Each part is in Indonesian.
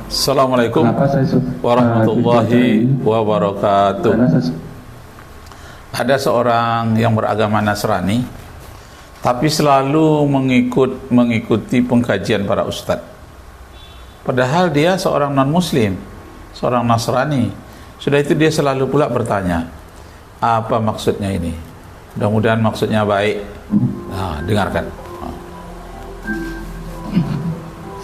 Assalamualaikum warahmatullahi wabarakatuh. Ada seorang yang beragama Nasrani, tapi selalu mengikuti pengkajian para ustadz. Padahal dia seorang non-muslim, seorang Nasrani. Sudah itu dia selalu pula bertanya, apa maksudnya ini? Mudah-mudahan maksudnya baik. Nah, dengarkan.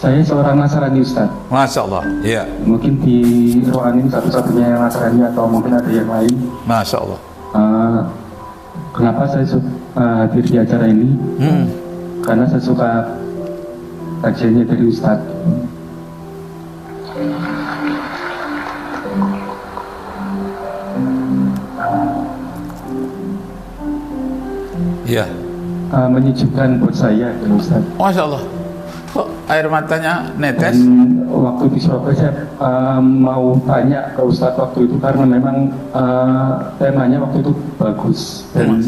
Saya seorang Nasrani, Ustaz. Masya Allah, iya. Mungkin di ruangan ini satu-satunya yang Nasrani atau mungkin ada yang lain. Masya Allah. Kenapa saya hadir di acara ini? Karena saya suka kajiannya dari Ustaz. Iya. Menyejukkan buat saya, Ustaz. Masya Allah. Kok air matanya netes? Dan waktu di Surabaya saya mau tanya ke Ustadz waktu itu karena memang temanya waktu itu bagus dan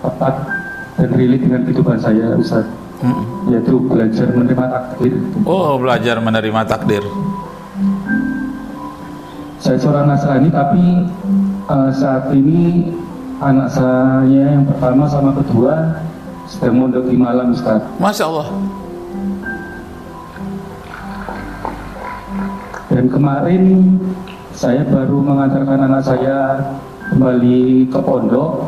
tepat dan relate dengan kehidupan saya, Ustadz. Yaitu belajar menerima takdir. Oh, belajar menerima takdir. Saya seorang Nasrani, tapi saat ini anak saya yang pertama sama kedua sedang mondok di Malang, Ustadz. Masya Allah. Dan kemarin saya baru mengantarkan anak saya kembali ke pondok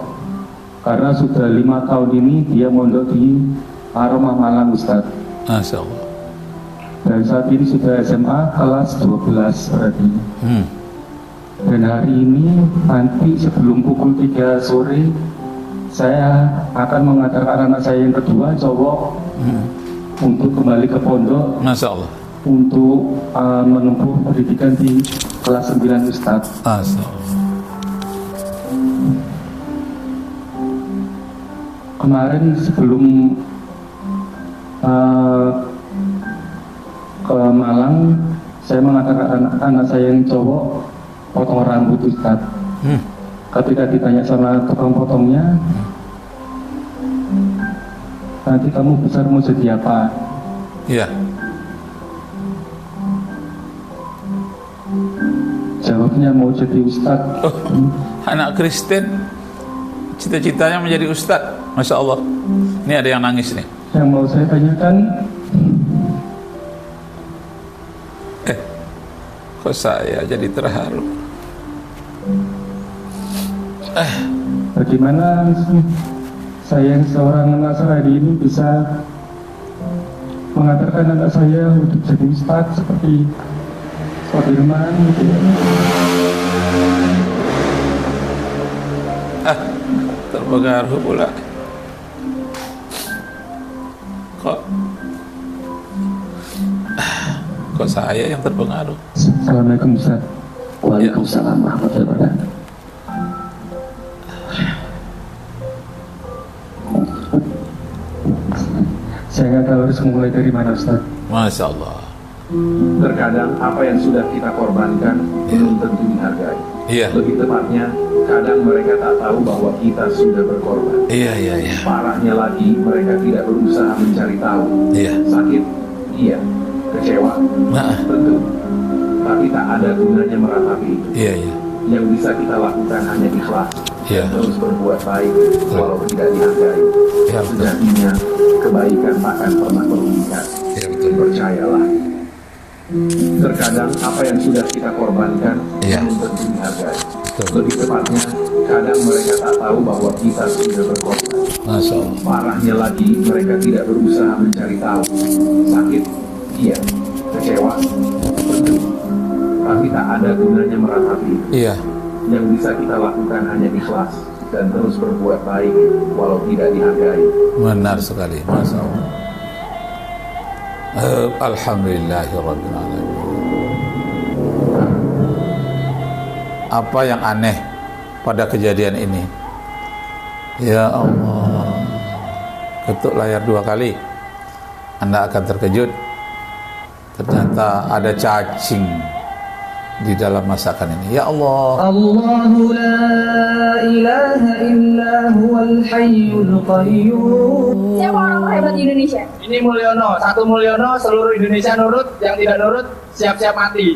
karena sudah 5 tahun ini dia mondok di Aromah Malang, Ustaz. Masya Allah. Dan saat ini sudah SMA kelas 12 berarti. Dan hari ini nanti sebelum pukul 3 sore saya akan mengantarkan anak saya yang kedua cowok untuk kembali ke pondok. Masya Allah. Untuk menempuh pendidikan di kelas 9, Ustaz. Kemarin sebelum ke Malang, saya mengatakan anak saya yang cowok potong rambut, Ustaz. Ketika ditanya sama tukang potongnya, nanti kamu besar mau jadi apa? Iya. Jawabnya mau jadi ustadz. Oh, anak Kristen cita-citanya menjadi ustadz. Masya Allah. Ini ada yang nangis nih. Yang mau saya tanyakan, kok saya jadi terharu? bagaimana saya yang seorang Nasrani ini bisa mengantarkan anak saya untuk jadi ustadz seperti Pak Firman gitu ya. Terpengaruh pula. Kok saya yang terpengaruh? Assalamualaikum, Ustaz. Waalaikumsalam warahmatullahi wabarakatuh. Saya nggak tahu harus mulai dari mana, Ustaz. Masya Allah. Terkadang apa yang sudah kita korbankan belum tentu dihargai. Iya. Lebih tepatnya, kadang mereka tak tahu bahwa kita sudah berkorban. Iya. Parahnya lagi, mereka tidak berusaha mencari tahu. Iya. Sakit, iya. Kecewa, tentu. Tapi tak ada gunanya meratapi itu. Iya. Yang bisa kita lakukan hanya ikhlas. Iya. Terus berbuat baik, walaupun tidak dihargai. Iya, betul. Sejatinya, kebaikan takkan pernah merugikan. Iya, betul. Percayalah. Terkadang apa yang sudah kita korbankan belum tentu dihargai. Lebih tepatnya, kadang mereka tak tahu bahwa kita sudah berkorban. Masya Allah. Parahnya lagi, mereka tidak berusaha mencari tahu. Sakit, iya. Kecewa, tentu. Tapi tak ada gunanya meratapi. Iya. Yang bisa kita lakukan hanya ikhlas dan terus berbuat baik walau tidak dihargai. Benar sekali. Masya Allah. Alhamdulillahirabbil alamin. Apa yang aneh pada kejadian ini? Ya Allah. Ketuk layar 2 kali, Anda akan terkejut. Ternyata ada cacing di dalam masakan ini. Ya Allah. Allahu la ilaha illa huwal hayyul qayyum. Siapa orang terhebat di Indonesia? Ini Mulyono, satu Mulyono, seluruh Indonesia nurut, yang tidak nurut siap-siap mati.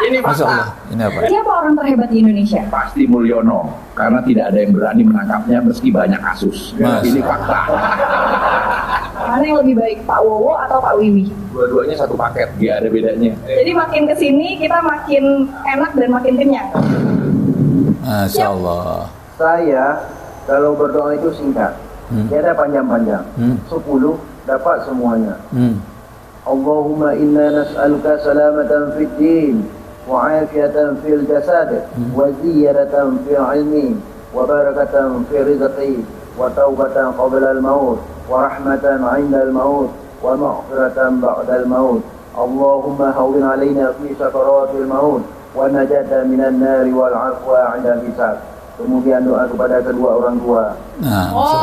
Ini Masya Allah. fakta. Ini apa? Siapa orang terhebat di Indonesia? Pasti Mulyono, karena tidak ada yang berani menangkapnya meski banyak kasus. Masya Ini Allah. fakta. Mana yang lebih baik, Pak Wowo atau Pak Wiwi? Dua-duanya satu paket, nggak ada bedanya. Jadi makin kesini kita makin enak dan makin kenyang. Masya Allah. Saya kalau berdoa itu singkat, tidak ada panjang-panjang. 10 dapat semuanya. Allahumma inna nas'aluka salamatan fid din wa afiyatan fil jasad wa ziyaratan fil ilmi wa barakatan fil rizqi wa taubatan qabla al maut wa rahmatan 'inda al maut wa maghfiratan ba'da al maut. Allahumma hawwin 'alaina fi sakaratil maut wa najata minan nari wal 'afwa 'inda al hisab. Kemudian doa kepada kedua orang tua. Nah, Masya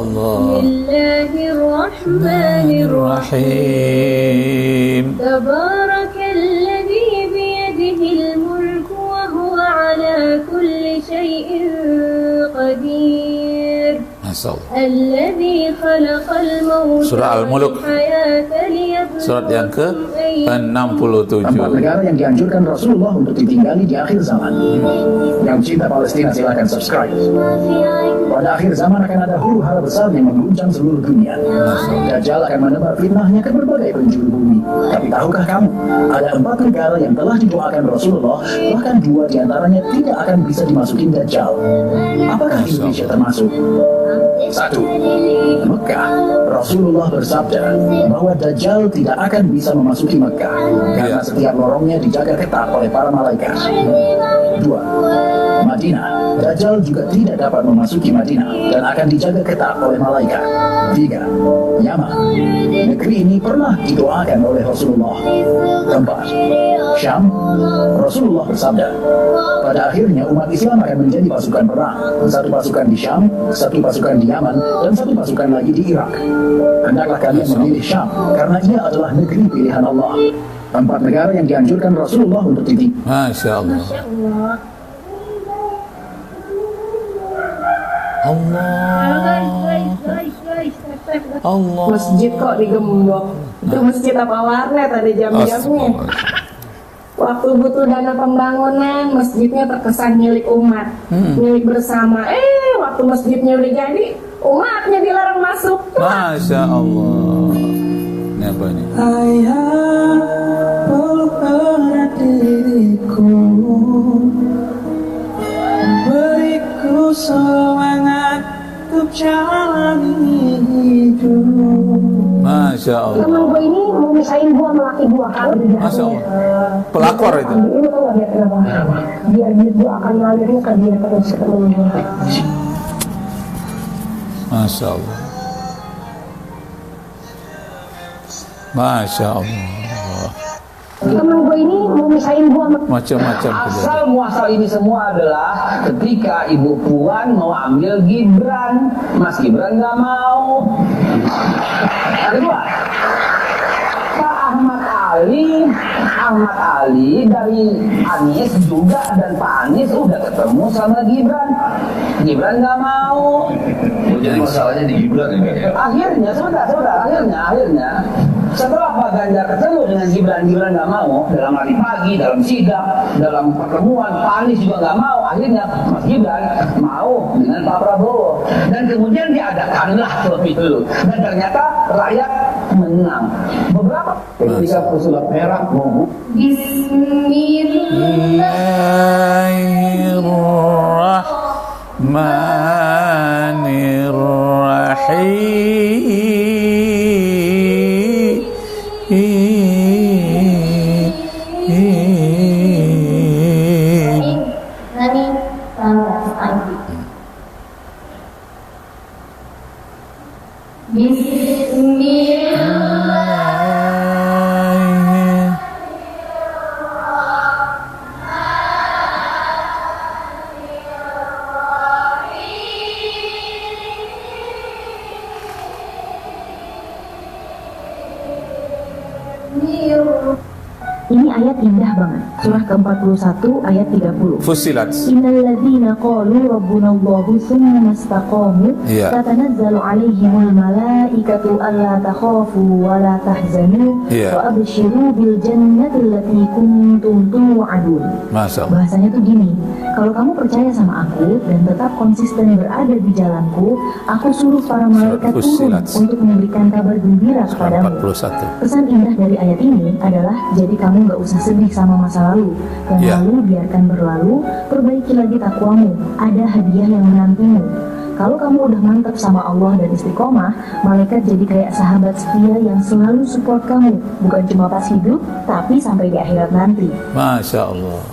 Allah. Bismillahirrahmanirrahim. Tabarakalladzi biyadihil mulku wa huwa ala kulli syai'in qadir. Alladzi khalaqal mauta Surah Al-Mulk, surat yang ke-67. 4 negara yang dianjurkan Rasulullah untuk ditinggali di akhir zaman. Yang cinta Palestina silakan subscribe. Pada akhir zaman akan ada huru hara besar yang mengguncang seluruh dunia. Dajjal akan menebar fitnahnya ke berbagai penjuru bumi. Tapi tahukah kamu, ada 4 negara yang telah didoakan Rasulullah, bahkan 2 diantaranya tidak akan bisa dimasukin Dajjal. Apakah Indonesia termasuk? 1. Mekah. Rasulullah bersabda bahwa Dajjal tidak akan bisa memasuki Mekah karena setiap lorongnya dijaga ketat oleh para malaikat. 2. Madinah. Dajjal juga tidak dapat memasuki Madinah dan akan dijaga ketat oleh malaikat. 3. Yaman. Negeri ini pernah didoakan oleh Rasulullah. 4. Syam. Rasulullah bersabda, pada akhirnya umat Islam akan menjadi pasukan perang. 1 pasukan di Syam, 1 pasukan di Yaman, dan 1 pasukan lagi di Irak. Hendaklah kalian memilih Syam, karena ia adalah negeri pilihan Allah. 4 negara yang dianjurkan Rasulullah untuk titik. Masya Allah. Allah. Masjid kok digembok. Itu masjid apa warnet, ada jam-jamnya. Waktu butuh dana pembangunan, masjidnya terkesan milik umat, milik bersama. Waktu masjidnya udah jadi, umatnya dilarang masuk. Masya Allah. Ini apa ini? Ayah, peluk erat diriku, beriku semangat untuk jalani hidup. Masya Allah. Temen gue ini mau misahin gue sama laki gue kalau di dalamnya. Masya Allah. Pelakor itu. Ini tuh gak biar kenapa? Biar gue akan ngalirnya ke dia terus ke temen gue. Masya Allah. Masya Allah. Temen gue ini mau misahin gue sama Macam-macam kejadian. Asal muasal ini semua adalah ketika Ibu Puan mau ambil Gibran, Mas Gibran nggak mau. Yang kedua, Pak Ahmad Ali dari Anies juga, dan Pak Anies udah ketemu sama Gibran. Gibran nggak mau. Jadi masalahnya di Gibran ya. Akhirnya, akhirnya setelah Pak Ganjar ketemu dengan Gibran nggak mau, dalam hari pagi, dalam sidang, dalam pertemuan, Pak Anies juga nggak mau, akhirnya Mas Gibran mau dengan Pak Prabowo, dan kemudian diadakanlah klub itu, dan ternyata rakyat menang. Beberapa ketika pesulap merah mau Ini ayat indah banget. Surah ke-41 ayat 30. Fussilat. Innal ladzina qalu rabbunallahu tsumma istaqamu tatanazzalu 'alaihimul malaikatu alla takhafu wa la tahzanu wa abshiru bil jannati allati kuntum tu'adun. Bahasanya tuh gini, kalau kamu percaya sama aku dan tetap konsisten berada di jalanku, aku suruh para malaikat turun untuk memberikan kabar gembira kepadamu. Pesan indah dari ayat ini adalah jadi kamu nggak usah sedih sama masa lalu. Yang lalu biarkan berlalu, perbaiki lagi takwamu. Ada hadiah yang menantimu. Kalau kamu udah mantap sama Allah dan istiqomah, malaikat jadi kayak sahabat setia yang selalu support kamu. Bukan cuma pas hidup, tapi sampai di akhirat nanti. Masya Allah.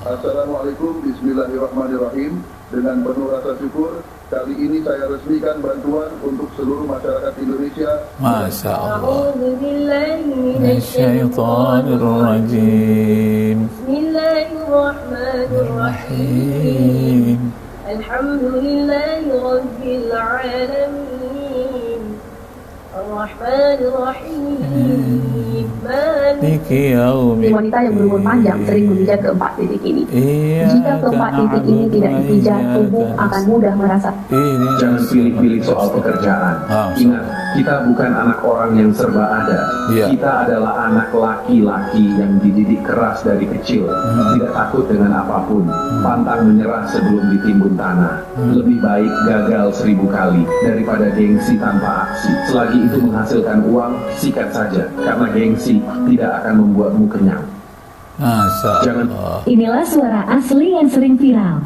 Assalamualaikum, bismillahirrahmanirrahim. Dengan penuh rasa syukur, kali ini saya resmikan bantuan untuk seluruh masyarakat Indonesia. Masya Allah. Bismillahirrahmanirrahim. Bismillahirrahmanirrahim. Alhamdulillahi Rabbil Alamin. Ar-Rahmanirrahim. Wanita yang berumur panjang sering memijat keempat titik ini. Jika keempat titik ini tidak dipijat, tubuh akan mudah merasa. Jangan pilih-pilih soal pekerjaan. Ingat, kita bukan anak orang yang serba ada. Kita adalah anak laki-laki yang dididik keras dari kecil, tidak takut dengan apapun, pantang menyerah sebelum ditimbun tanah. Lebih baik gagal 1000 kali daripada gengsi tanpa aksi. Selagi itu menghasilkan uang, sikat saja, karena gengsi tidak akan membuatmu kenyang. Jangan. Inilah suara asli yang sering viral.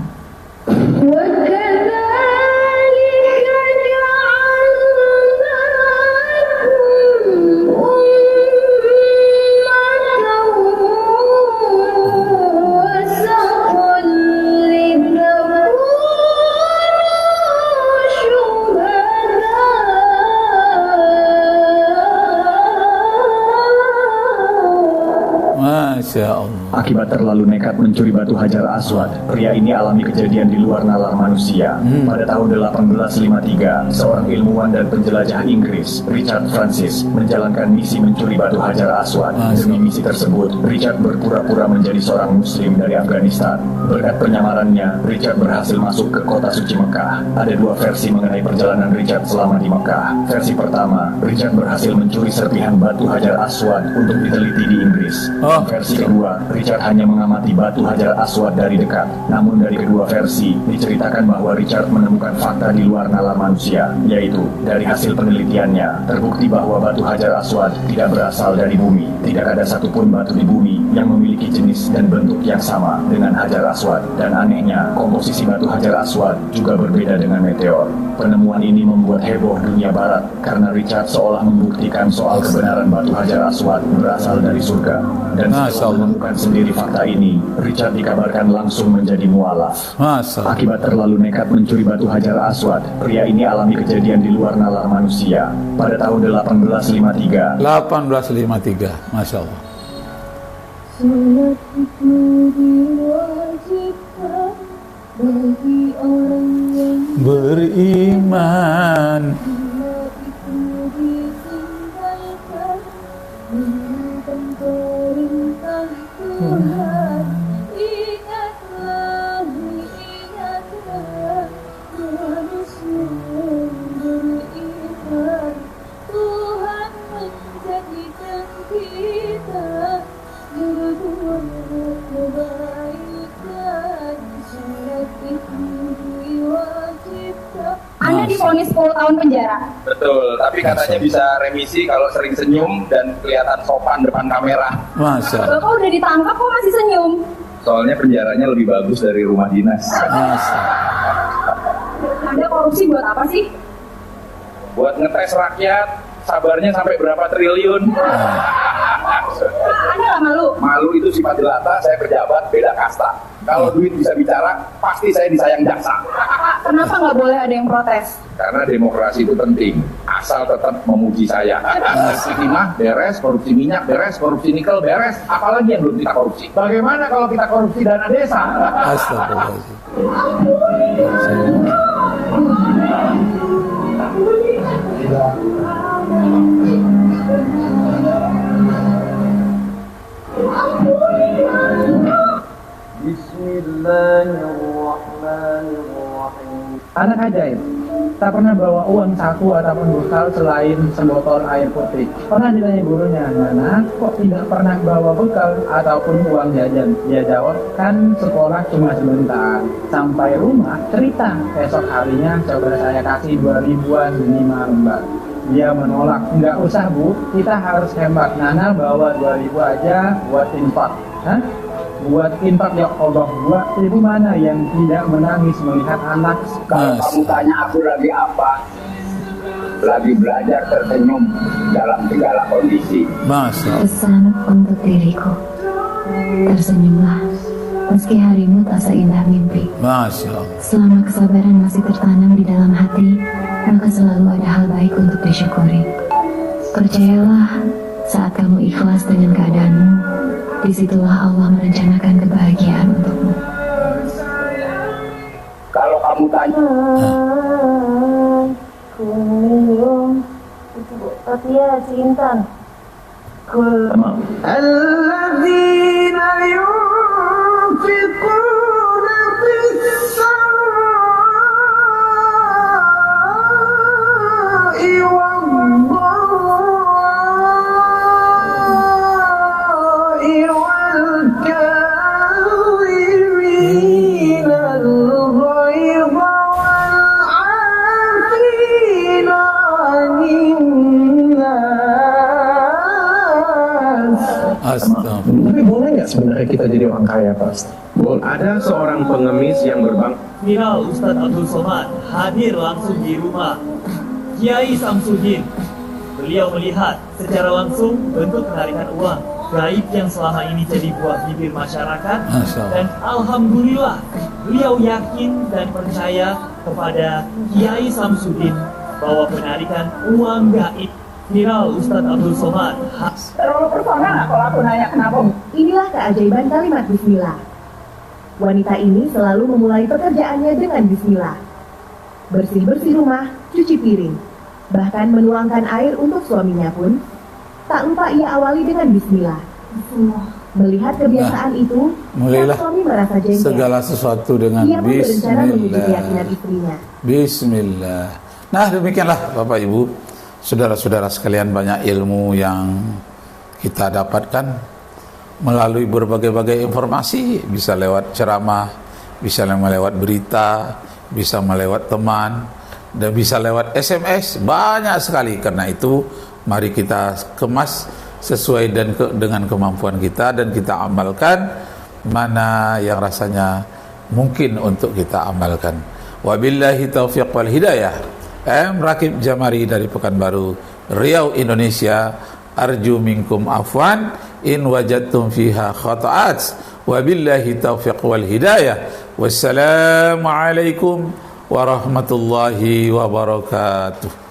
Akibat terlalu nekat mencuri batu Hajar Aswad, pria ini alami kejadian di luar nalar manusia. Pada tahun 1853, seorang ilmuwan dan penjelajah Inggris, Richard Francis, menjalankan misi mencuri batu Hajar Aswad. Demi misi tersebut, Richard berpura-pura menjadi seorang muslim dari Afghanistan. Berkat penyamarannya, Richard berhasil masuk ke kota suci Mekah. Ada dua versi mengenai perjalanan Richard selama di Mekah. Versi pertama, Richard berhasil mencuri serpihan batu Hajar Aswad untuk diteliti di Inggris. Versi kedua, Richard hanya mengamati batu Hajar Aswad dari dekat. Namun dari kedua versi, diceritakan bahwa Richard menemukan fakta di luar nalar manusia, yaitu dari hasil penelitiannya, terbukti bahwa batu Hajar Aswad tidak berasal dari bumi. Tidak ada satupun batu di bumi yang memiliki jenis dan bentuk yang sama dengan Hajar Aswad. Dan anehnya, komposisi batu Hajar Aswad juga berbeda dengan meteor. Penemuan ini membuat heboh dunia barat, karena Richard seolah membuktikan soal kebenaran batu Hajar Aswad berasal dari surga. Dan setelah menemukan sendiri fakta ini. Richard dikabarkan langsung menjadi mualaf. Akibat terlalu nekat mencuri batu Hajar Aswad, pria ini alami kejadian di luar nalar manusia pada tahun 1853. 1853, Masya Allah. Salat itu diwajibkan bagi orang yang beriman. Salat itu ditinggalkan menentang perintah Tuhan. Ingatlah manusia beriman. Tuhan menjadikan kita berbuat kebaikan. Salat itu diwajibkan. Anda divonis 10 tahun penjara. Betul, tapi katanya bisa remisi kalau sering senyum dan kelihatan sopan depan kamera. Masa? Bapak udah ditangkap kok masih senyum? Soalnya penjaranya lebih bagus dari rumah dinas. Masa? Anda korupsi buat apa sih? Buat ngetes rakyat, sabarnya sampai berapa triliun. Anda gak malu? Malu itu sifat jelata, saya pejabat, beda kasta. Kalau duit bisa bicara, pasti saya disayang jaksa. Pak, kenapa nggak boleh ada yang protes? Karena demokrasi itu penting, asal tetap memuji saya. Korupsi timah beres, korupsi minyak beres, korupsi nikel beres, apalagi yang belum kita korupsi. Bagaimana kalau kita korupsi dana desa? Bismillahirrahmanirrahim. Anak ajaib, tak pernah bawa uang saku ataupun bekal selain sebotol air putih. Pernah ditanya gurunya, Nana, kok tidak pernah bawa bekal ataupun uang jajan? Dia jawab, kan sekolah cuma sebentar. Sampai rumah, cerita, esok harinya coba saya kasih 2.000-an 5 lembar. Dia menolak, nggak usah bu, kita harus hemat. Nana bawa 2.000 aja buat infak. Hah? Buat infak ya Allah, buat ibu mana yang tidak menangis melihat anak? Kalau kamu tanya aku lagi apa? Lagi belajar tersenyum dalam segala kondisi. Pesan untuk diriku, tersenyumlah meski harimu tak seindah mimpi. Selama kesabaran masih tertanam di dalam hati, maka selalu ada hal baik untuk disyukuri. Percayalah, saat kamu ikhlas dengan keadaanmu, disitulah Allah merencanakan kebahagiaan untukmu. Kalau kamu tanya, tapi ya Intan, Alladzina yunfiquna fis-sarai wad-dharra'i wal-kadhimina al-ghayza wal-'afina 'anil nas. Tapi boleh nggak sebenarnya kita jadi orang kaya, Pak? Boleh. Ada seorang pengemis yang berbang. Viral Ustadz Abdul Somad hadir langsung di rumah Kiai Samsudin. Beliau melihat secara langsung bentuk penarikan uang gaib yang selama ini jadi buah bibir masyarakat, dan alhamdulillah beliau yakin dan percaya kepada Kiai Samsudin bahwa penarikan uang gaib. Viral Ustadz Abdul Somad. Terlalu personal kalau aku nanya kenapa. Inilah keajaiban kalimat bismillah. Wanita ini selalu memulai pekerjaannya dengan bismillah. Bersih-bersih rumah, cuci piring, bahkan menuangkan air untuk suaminya pun tak lupa ia awali dengan bismillah. Melihat kebiasaan itu, suami merasa jengkel. Segala sesuatu dengan ia pun berencana menuju bismillah. keyakinan istrinya. Bismillah. Nah, demikianlah Bapak Ibu, saudara-saudara sekalian, banyak ilmu yang kita dapatkan melalui berbagai-bagai informasi, bisa lewat ceramah, bisa lewat berita, bisa lewat teman, dan bisa lewat SMS, banyak sekali. Karena itu mari kita kemas sesuai dengan kemampuan kita, dan kita amalkan mana yang rasanya mungkin untuk kita amalkan. Wabillahi taufiq wal hidayah. Rakib Jamari dari Pekanbaru, Riau, Indonesia. Arju minkum afwan in wajadtum fiha khata'at wabillahi taufiq wal hidayah. Wassalamu alaikum warahmatullahi wabarakatuh.